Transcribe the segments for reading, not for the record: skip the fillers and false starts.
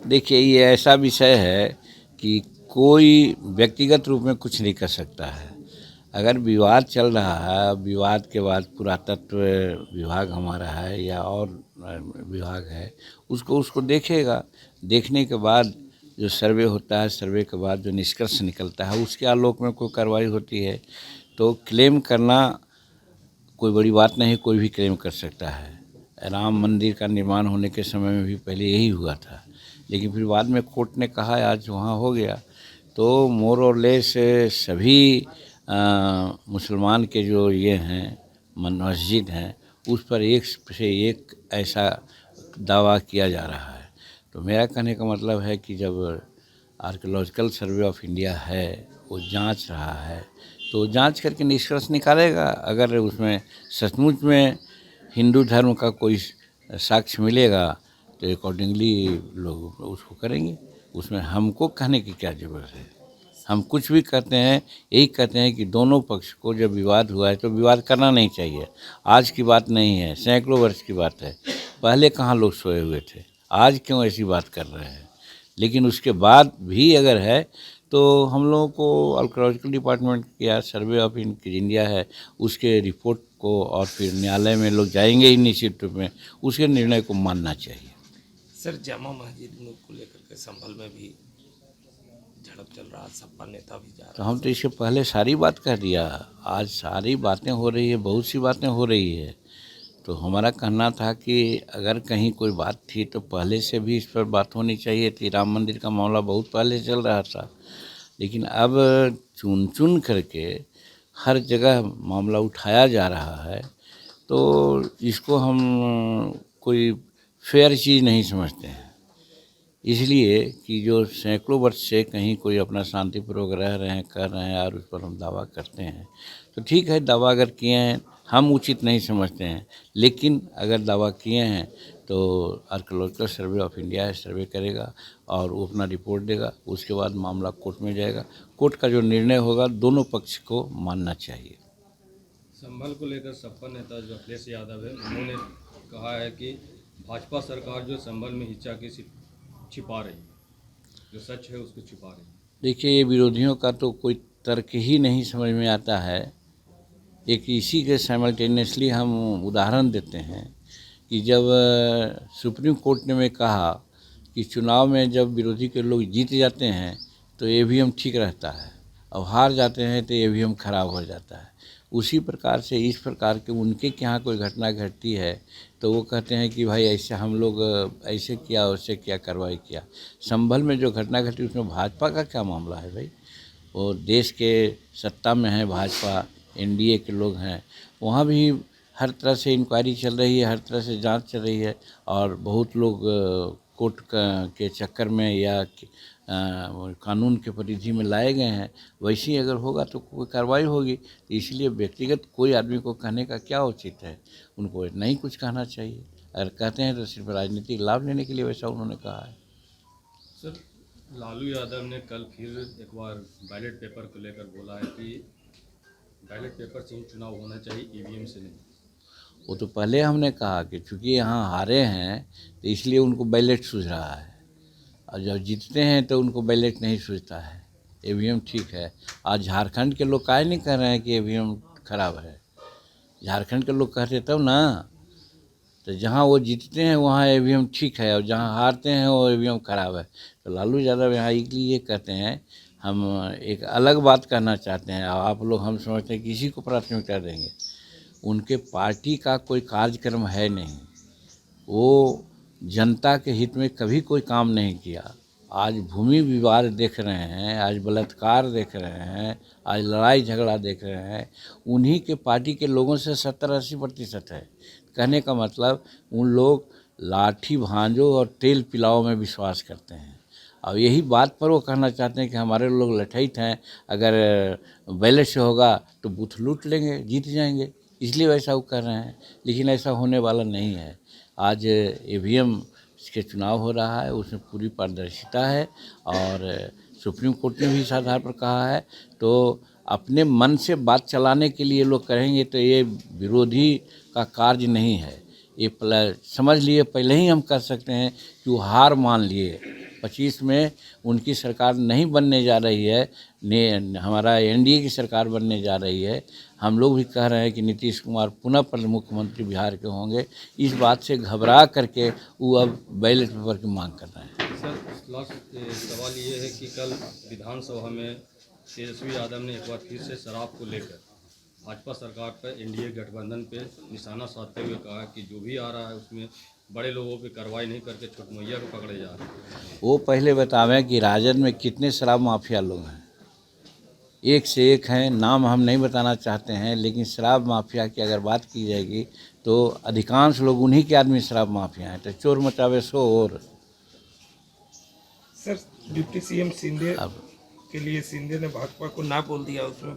देखिए, ये ऐसा विषय है कि कोई व्यक्तिगत रूप में कुछ नहीं कर सकता है। अगर विवाद चल रहा है, विवाद के बाद पुरातत्व विभाग हमारा है या और विभाग है, उसको उसको देखेगा। देखने के बाद जो सर्वे होता है, सर्वे के बाद जो निष्कर्ष निकलता है, उसके आलोक में कोई कार्रवाई होती है। तो क्लेम करना कोई बड़ी बात नहीं, कोई भी क्लेम कर सकता है। राम मंदिर का निर्माण होने के समय में भी पहले यही हुआ था, लेकिन फिर बाद में कोर्ट ने कहा आज वहाँ हो गया। तो मोर और लेस सभी मुसलमान के जो ये हैं मस्जिद हैं, उस पर एक से एक ऐसा दावा किया जा रहा है। तो मेरा कहने का मतलब है कि जब आर्कियोलॉजिकल सर्वे ऑफ इंडिया है, वो जांच रहा है, तो जांच करके निष्कर्ष निकालेगा। अगर उसमें सचमुच में हिंदू धर्म का कोई साक्ष्य मिलेगा तो अकॉर्डिंगली लोग उसको करेंगे। उसमें हमको कहने की क्या ज़रूरत है। हम कुछ भी कहते हैं, यही कहते हैं कि दोनों पक्ष को जब विवाद हुआ है तो विवाद करना नहीं चाहिए। आज की बात नहीं है, सैकड़ों वर्ष की बात है। पहले कहाँ लोग सोए हुए थे, आज क्यों ऐसी बात कर रहे हैं। लेकिन उसके बाद भी अगर है तो हम लोगों को आर्कियोलॉजिकल डिपार्टमेंट या सर्वे ऑफ इंडिया है, उसके रिपोर्ट को और फिर न्यायालय में लोग जाएंगे ही निश्चित रूप में, उसके निर्णय को मानना चाहिए। सर, जामा मस्जिद को लेकर के संभल में भी झड़प चल रहा, सपा नेता भी जा तो रहा है। हम तो इससे पहले सारी बात कह दिया, आज सारी बातें हो रही है, बहुत सी बातें हो रही है। तो हमारा कहना था कि अगर कहीं कोई बात थी तो पहले से भी इस पर बात होनी चाहिए थी। राम मंदिर का मामला बहुत पहले चल रहा था, लेकिन अब चुन चुन करके हर जगह मामला उठाया जा रहा है। तो इसको हम कोई फेयर चीज़ नहीं समझते हैं। इसलिए कि जो सैकड़ों वर्ष से कहीं कोई अपना शांतिपूर्वक रह रहे हैं, कर रहे हैं और उस पर हम दावा करते हैं, तो ठीक है, दावा अगर किए हैं हम उचित नहीं समझते हैं। लेकिन अगर दावा किए हैं तो आर्कियोलॉजिकल सर्वे ऑफ इंडिया है, सर्वे करेगा और वो अपना रिपोर्ट देगा। उसके बाद मामला कोर्ट में जाएगा। कोर्ट का जो निर्णय होगा दोनों पक्ष को मानना चाहिए। संभल को लेकर सपा नेता जो अखिलेश यादव है, उन्होंने कहा है कि भाजपा सरकार जो संभल में हिच्चा की छिपा रही है, जो सच है उसको छिपा रही है। देखिए, ये विरोधियों का तो कोई तर्क ही नहीं समझ में आता है। एक इसी के साइमल्टेनियसली हम उदाहरण देते हैं कि जब सुप्रीम कोर्ट ने में कहा कि चुनाव में जब विरोधी के लोग जीत जाते हैं तो ईवीएम ठीक रहता है, और हार जाते हैं तो ईवीएम खराब हो जाता है। उसी प्रकार से इस प्रकार के उनके यहाँ कोई घटना घटती है तो वो कहते हैं कि भाई ऐसे हम लोग ऐसे किया, वैसे किया, कार्रवाई किया। संभल में जो घटना घटी उसमें भाजपा का क्या मामला है भाई। वो देश के सत्ता में है भाजपा, एनडीए के लोग हैं, वहाँ भी हर तरह से इंक्वायरी चल रही है, हर तरह से जांच चल रही है, और बहुत लोग कोर्ट के चक्कर में या कानून के परिधि में लाए गए हैं। वैसे ही अगर होगा तो कोई कार्रवाई होगी। इसलिए व्यक्तिगत कोई आदमी को कहने का क्या उचित है, उनको नहीं कुछ कहना चाहिए। अगर कहते हैं तो सिर्फ राजनीतिक लाभ लेने के लिए वैसा उन्होंने कहा है। सर, लालू यादव ने कल फिर एक बार बैलेट पेपर को लेकर बोला है कि बैलेट पेपर से ही चुनाव होना चाहिए, ईवीएम से नहीं। वो तो पहले हमने कहा कि चूँकि यहाँ हारे हैं तो इसलिए उनको बैलेट सूझ रहा है, और जब जीतते हैं तो उनको बैलेट नहीं सूझता है, ईवीएम ठीक है। आज झारखंड के लोग काहे नहीं कह रहे हैं कि ईवीएम खराब है। झारखंड के लोग कहते तब ना। तो जहाँ वो जीतते हैं वहाँ ईवीएम ठीक है, और जहाँ हारते हैं वो ईवीएम खराब है। तो लालू यादव यहाँ इसलिए ये कहते हैं। हम एक अलग बात कहना चाहते हैं, और आप लोग हम समझते हैं किसी को प्राथमिकता देंगे। उनके पार्टी का कोई कार्यक्रम है नहीं, वो जनता के हित में कभी कोई काम नहीं किया। आज भूमि विवाद देख रहे हैं, आज बलात्कार देख रहे हैं, आज लड़ाई झगड़ा देख रहे हैं, उन्हीं के पार्टी के लोगों से 70-80% है। कहने का मतलब उन लोग लाठी भांजो और तेल पिलाओ में विश्वास करते हैं, और यही बात पर वो कहना चाहते हैं कि हमारे लोग लठैत हैं, अगर बैलेट से होगा तो बूथ लूट लेंगे, जीत जाएंगे, इसलिए वैसा वो कर रहे हैं। लेकिन ऐसा होने वाला नहीं है। आज ईवीएम के चुनाव हो रहा है, उसमें पूरी पारदर्शिता है, और सुप्रीम कोर्ट ने भी इस आधार पर कहा है। तो अपने मन से बात चलाने के लिए लोग कहेंगे तो ये विरोधी का कार्य नहीं है। ये समझ लिए, पहले ही हम कर सकते हैं कि वो हार मान लिए, 2025 में उनकी सरकार नहीं बनने जा रही है, हमारा एनडीए की सरकार बनने जा रही है। हम लोग भी कह रहे हैं कि नीतीश कुमार पुनः मुख्यमंत्री बिहार के होंगे। इस बात से घबरा करके वो अब बैलेट पेपर की मांग कर रहे हैं। सर लास्ट सवाल ये है कि कल विधानसभा में तेजस्वी यादव ने एक बार फिर से शराब को लेकर भाजपा सरकार पर, एनडीए गठबंधन पे निशाना साधते हुए कहा कि जो भी आ रहा है उसमें बड़े लोगों पे कार्रवाई नहीं करके छुटमैया को पकड़े जा रहे हैं। वो पहले बतावें कि राजद में कितने शराब माफिया लोग हैं। एक से एक हैं, नाम हम नहीं बताना चाहते हैं, लेकिन शराब माफिया की अगर बात की जाएगी तो अधिकांश लोग उन्हीं के आदमी शराब माफिया हैं। तो चोर मचावे शोर। सर डिप्टी सीएम शिंदे अब के लिए शिंदे ने भाजपा को ना बोल दिया, उसमें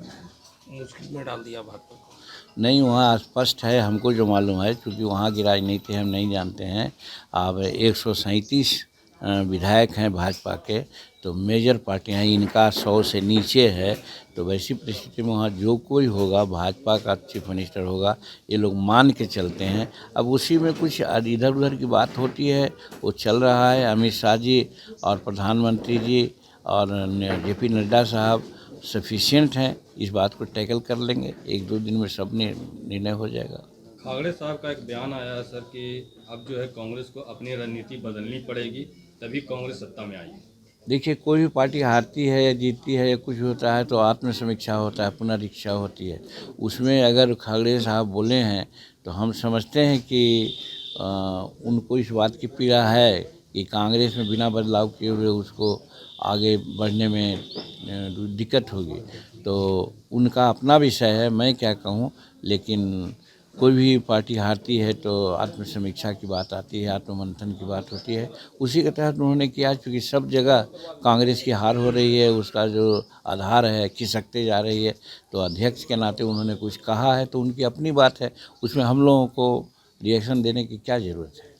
मुश्किल में डाल दिया भाजपा को। नहीं, वहाँ स्पष्ट है, हमको जो मालूम है, क्योंकि वहाँ की राजनीति हम नहीं जानते हैं। अब 137 विधायक हैं भाजपा के, तो मेजर पार्टियां हैं, इनका 100 से नीचे है। तो वैसी परिस्थिति में वहाँ जो कोई होगा भाजपा का चीफ मिनिस्टर होगा, ये लोग मान के चलते हैं। अब उसी में कुछ इधर उधर की बात होती है, वो चल रहा है। अमित शाह जी और प्रधानमंत्री जी और जेपी नड्डा साहब सफिशिएंट हैं, इस बात को टैकल कर लेंगे। 1-2 दिन में सब निर्णय हो जाएगा। खागड़े साहब का एक बयान आया है सर कि अब जो है कांग्रेस को अपनी रणनीति बदलनी पड़ेगी, तभी कांग्रेस सत्ता में आएगी। देखिए, कोई भी पार्टी हारती है या जीतती है या कुछ होता है तो आत्मसमीक्षा होता है, पुनरीक्षा होती है। उसमें अगर खागड़े साहब बोले हैं तो हम समझते हैं कि उनको इस बात की पीड़ा है कि कांग्रेस में बिना बदलाव किए हुए उसको आगे बढ़ने में दिक्कत होगी। तो उनका अपना विषय है, मैं क्या कहूँ। लेकिन कोई भी पार्टी हारती है तो आत्मसमीक्षा की बात आती है, आत्ममंथन की बात होती है। उसी के तहत उन्होंने किया, क्योंकि सब जगह कांग्रेस की हार हो रही है, उसका जो आधार है खिसकते जा रही है। तो अध्यक्ष के नाते उन्होंने कुछ कहा है तो उनकी अपनी बात है, उसमें हम लोगों को रिएक्शन देने की क्या ज़रूरत है।